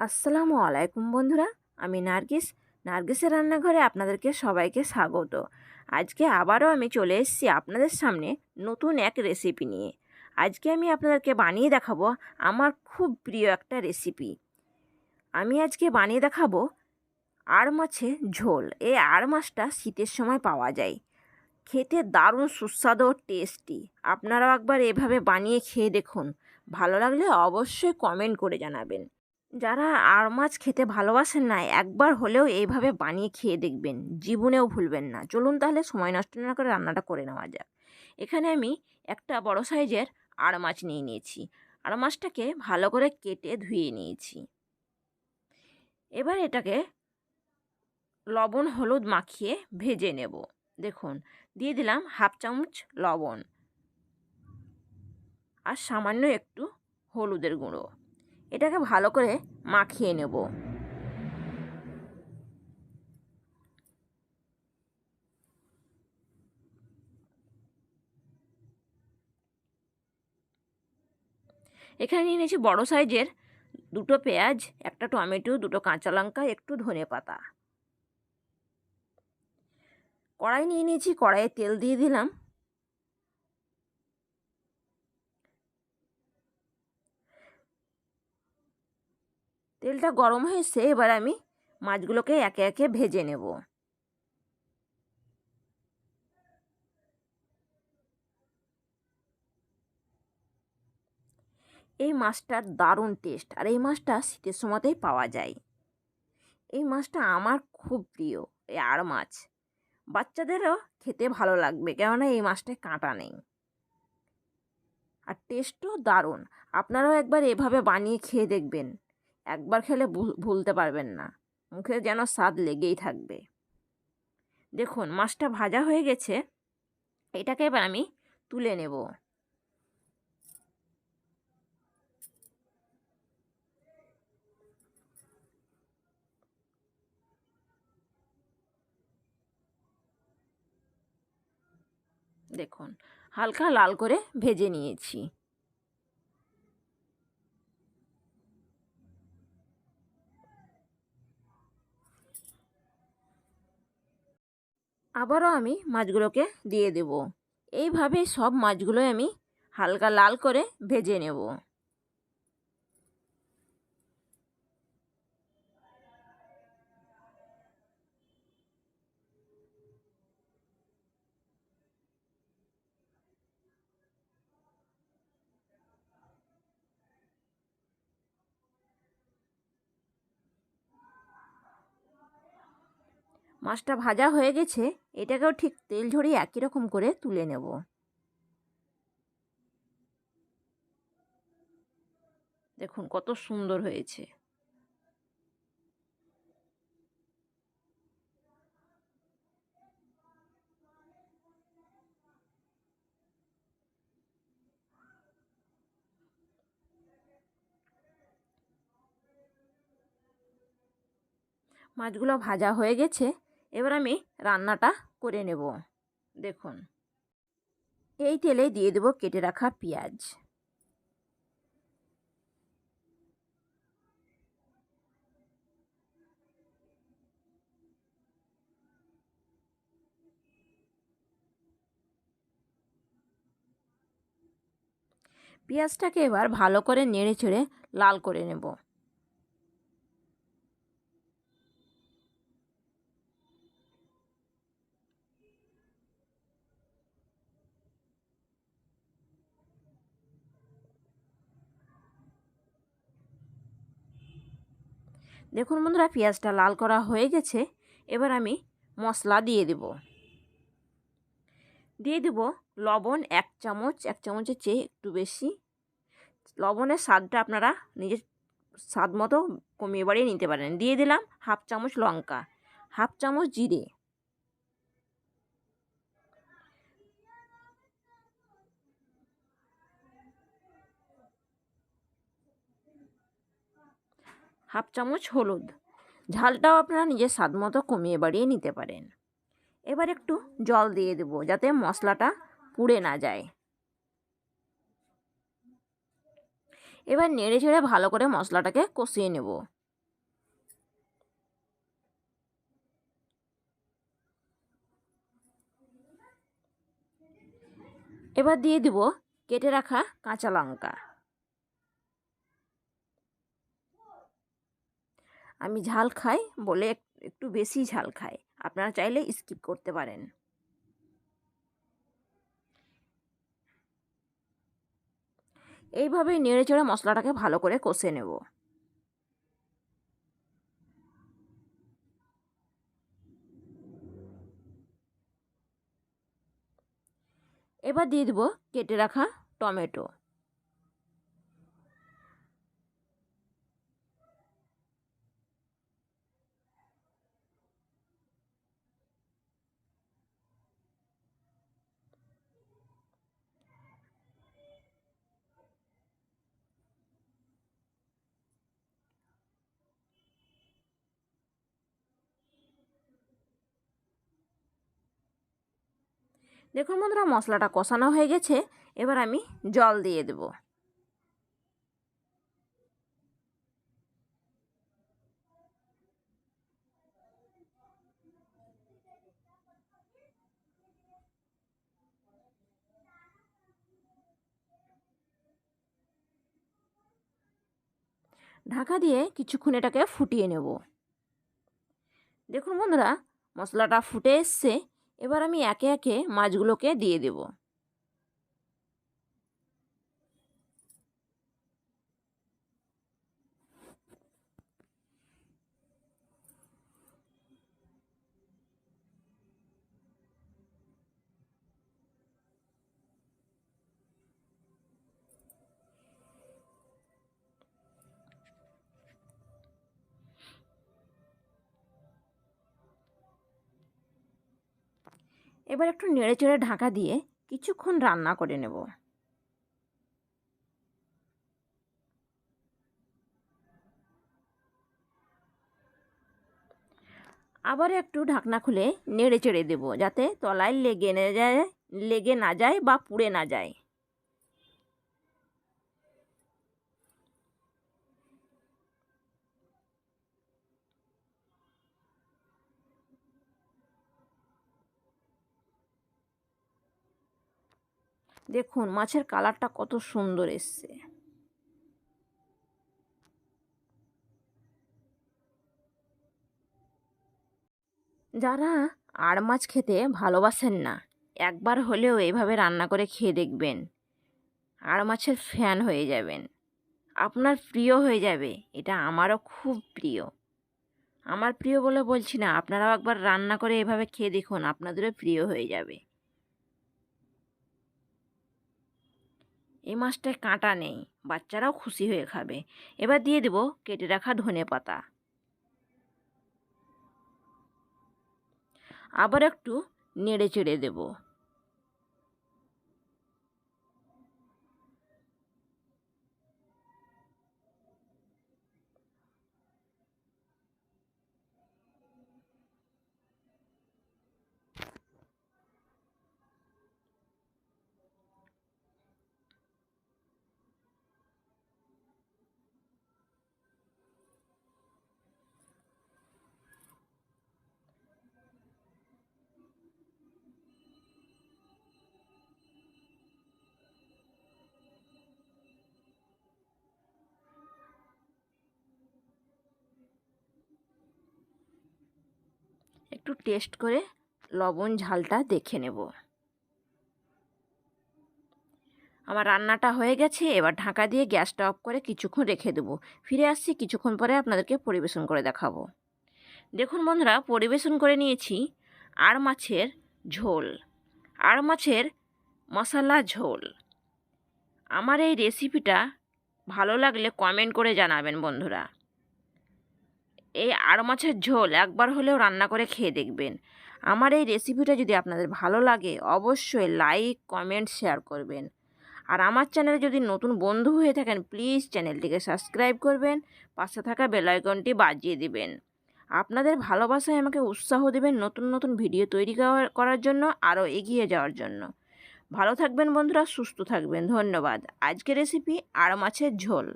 আসসালামু আলাইকুম বন্ধুরা, আমি নার্গিসের রান্নাঘরে আপনাদেরকে সবাইকে স্বাগত। আজকে আবারও আমি চলে এসেছি আপনাদের সামনে নতুন এক রেসিপি নিয়ে। আজকে আমি আপনাদেরকে বানিয়ে দেখাবো আমার খুব প্রিয় একটা রেসিপি। আমি আজকে বানিয়ে দেখাবো আড় মাছের ঝোল। এই আড় মাছটা শীতের সময় পাওয়া যায়, খেতে দারুণ সুস্বাদু ও টেস্টি। আপনারাও একবার এভাবে বানিয়ে খেয়ে দেখুন, ভালো লাগলে অবশ্যই কমেন্ট করে জানাবেন। যারা আড় মাছ খেতে ভালোবাসেন না, একবার হলেও এইভাবে বানিয়ে খেয়ে দেখবেন, জীবনেও ভুলবেন না। চলুন তাহলে সময় নষ্ট না করে রান্নাটা করে নেওয়া যাক। এখানে আমি একটা বড় সাইজের আড় মাছ নিয়ে নিয়েছি। আড় মাছটাকে ভালো করে কেটে ধুয়ে নিয়েছি। এবার এটাকে লবণ হলুদ মাখিয়ে ভেজে নেব। দেখুন, দিয়ে দিলাম হাফ চামচ লবণ আর সামান্য একটু হলুদের গুঁড়ো। এটাকে ভালো করে মাখিয়ে নেব। এখানে নিয়ে নিয়েছি বড় সাইজের দুটো পেঁয়াজ, একটা টমেটো, দুটো কাঁচা লঙ্কা, একটু ধনেপাতা। কড়াই নিয়ে নিয়েছি, কড়াইয়ে তেল দিয়ে দিলাম। তেলটা গরম হয়েছে, এবার আমি মাছগুলোকে একে একে ভেজে নেব। এই মাছটার দারুণ টেস্ট, আর এই মাছটা শীতের সময়তেই পাওয়া যায়। এই মাছটা আমার খুব প্রিয়, এই আড় মাছ। বাচ্চাদেরও খেতে ভালো লাগবে, কেননা এই মাছটায় কাঁটা নেই, আর টেস্টও দারুণ। আপনারাও একবার এভাবে বানিয়ে খেয়ে দেখবেন, একবার খেলে ভুলতে পারবেন না, মুখে যেন স্বাদ লেগেই থাকবে। দেখুন, মাছটা ভাজা হয়ে গেছে, এটাকে এবার আমি তুলে নেব। দেখুন, হালকা লাল করে ভেজে নিয়েছি। আবারও আমি মাছগুলোকে দিয়ে দেব। এইভাবে সব মাছগুলোই আমি হালকা লাল করে ভেজে নেব। মাছটা ভাজা হয়ে গেছে, এটাকেও ঠিক তেল ঝরিয়ে একই রকম করে তুলে নেব। দেখুন কত সুন্দর হয়েছে। মাছগুলো ভাজা হয়ে গেছে, এবার আমি রান্নাটা করে নেব। দেখুন, এই তেলে দিয়ে দেবো কেটে রাখা পেঁয়াজ। পেঁয়াজটাকে এবার ভালো করে নেড়ে চেড়ে লাল করে নেব। দেখুন বন্ধুরা, পেঁয়াজটা লাল করা হয়ে গেছে, এবার আমি মশলা দিয়ে দেব। লবণ 1 চামচ, 1 চামচের চেয়ে একটু বেশি। লবণের স্বাদটা আপনারা নিজের স্বাদ মতো কমিয়ে বাড়িয়ে নিতে পারেন। দিয়ে দিলাম হাফ চামচ লঙ্কা, হাফ চামচ জিরে, হাফ চামচ হলুদ। ঝালটাও আপনারা নিজের স্বাদ মতো কমিয়ে বাড়িয়ে নিতে পারেন। এবার একটু জল দিয়ে দেবো, যাতে মশলাটা পুড়ে না যায়। এবার নেড়ে চেড়ে ভালো করে মশলাটাকে কষিয়ে নেব। এবার দিয়ে দিব কেটে রাখা কাঁচা লঙ্কা। আমি ঝাল খাই বলে একটু বেশি ঝাল খাই, আপনারা চাইলে স্কিপ করতে পারেন। এইভাবে নেড়ে চেড়ে মশলাটাকে ভালো করে কষে নেব। এবার দিয়ে দেব কেটে রাখা টমেটো। দেখুন বন্ধুরা, মশলাটা কষানো হয়ে গেছে। এবার আমি জল দিয়ে দেব। ঢাকা দিয়ে কিছুক্ষণ এটাকে ফুটিয়ে নেব। দেখুন বন্ধুরা, মশলাটা ফুটে এসছে। এবার আমি একে একে মাছগুলোকে দিয়ে দেব। এবার একটু নেড়ে চেড়ে ঢাকা দিয়ে কিছুক্ষণ রান্না করে নেব। আবার একটু ঢাকনা খুলে নেড়ে চেড়ে দেবো, যাতে তলায় লেগে না যায় বা পুড়ে না যায়। দেখুন মাছের কালারটা কত সুন্দর এসছে। যারা আড় মাছ খেতে ভালোবাসেন না, একবার হলেও এভাবে রান্না করে খেয়ে দেখবেন। আড় মাছের ফ্যান হয়ে যাবেন, আপনার প্রিয় হয়ে যাবে। এটা আমারও খুব প্রিয়। আমার প্রিয় বলে বলছি না, আপনারাও একবার রান্না করে এভাবে খেয়ে দেখুন, আপনাদেরও প্রিয় হয়ে যাবে। এই মাছটায় কাঁটা নেই, বাচ্চারাও খুশি হয়ে খাবে। এবার দিয়ে দেব কেটে রাখা ধনেপাতা। আবার একটু নেড়ে চেড়ে দেব। একটু টেস্ট করে লবণ ঝালটা দেখে নেব। আমার রান্নাটা হয়ে গেছে। এবার ঢাকা দিয়ে গ্যাসটা অফ করে কিছুক্ষণ রেখে দেবো। ফিরে আসছি কিছুক্ষণ পরে, আপনাদেরকে পরিবেশন করে দেখাবো। দেখুন বন্ধুরা, পরিবেশন করে নিয়েছি আড় মাছের ঝোল, আড় মাছের মশলা ঝোল। আমার এই রেসিপিটা ভালো লাগলে কমেন্ট করে জানাবেন বন্ধুরা। এই আড় মাছের ঝোল একবার হলেও রান্না করে খেয়ে দেখবেন। আমার এই রেসিপিটা যদি আপনাদের ভালো লাগে, অবশ্যই লাইক কমেন্ট শেয়ার করবেন। আর আমার চ্যানেলে যদি নতুন বন্ধু হয়ে থাকেন, প্লিজ চ্যানেলটিকে সাবস্ক্রাইব করবেন, পাশে থাকা বেল আইকনটি বাজিয়ে দিবেন। আপনাদের ভালোবাসায় আমাকে উৎসাহ দেবেন নতুন নতুন ভিডিও তৈরি করার জন্য, আরও এগিয়ে যাওয়ার জন্য। ভালো থাকবেন বন্ধুরা, সুস্থ থাকবেন। ধন্যবাদ। আজকের রেসিপি আড় মাছের ঝোল।